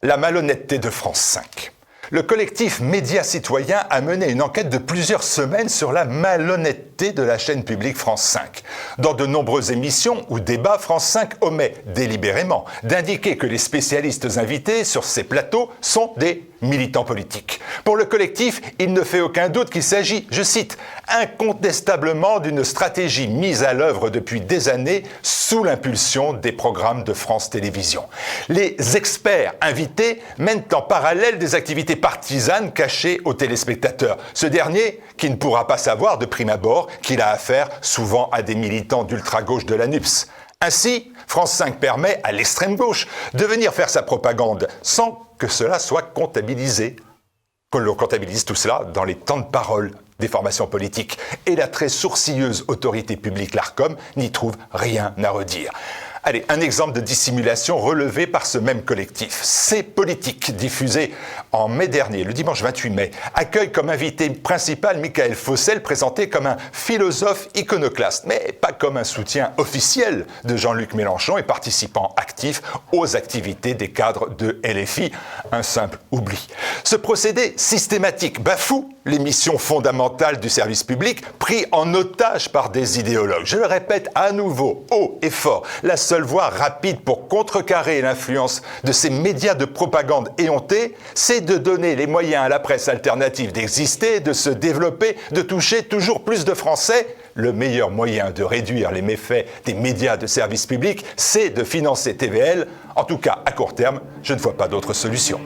La malhonnêteté de France 5. Le collectif Médias Citoyens a mené une enquête de plusieurs semaines sur la malhonnêteté de la chaîne publique France 5. Dans de nombreuses émissions ou débats, France 5 omet délibérément d'indiquer que les spécialistes invités sur ces plateaux sont des militants politiques. Pour le collectif, il ne fait aucun doute qu'il s'agit, je cite, incontestablement d'une stratégie mise à l'œuvre depuis des années sous l'impulsion des programmes de France Télévisions. Les experts invités mènent en parallèle des activités partisanes cachées aux téléspectateurs. Ce dernier, qui ne pourra pas savoir de prime abord qu'il a affaire souvent à des militants d'ultra-gauche de la NUPS. Ainsi, France 5 permet à l'extrême gauche de venir faire sa propagande sans que cela soit comptabilisé. Que l'on comptabilise tout cela dans les temps de parole des formations politiques. Et la très sourcilleuse autorité publique, l'Arcom, n'y trouve rien à redire. Allez, un exemple de dissimulation relevé par ce même collectif. C'est Politique, diffusé en mai dernier, le dimanche 28 mai, accueille comme invité principal Michael Fossel, présenté comme un philosophe iconoclaste, mais pas comme un soutien officiel de Jean-Luc Mélenchon et participant actif aux activités des cadres de LFI. Un simple oubli. Ce procédé systématique bafoue les missions fondamentales du service public, pris en otage par des idéologues. Je le répète à nouveau, haut et fort, la seule voie rapide pour contrecarrer l'influence de ces médias de propagande éhontés, c'est de donner les moyens à la presse alternative d'exister, de se développer, de toucher toujours plus de Français. Le meilleur moyen de réduire les méfaits des médias de service public, c'est de financer TVL. En tout cas, à court terme, je ne vois pas d'autre solution.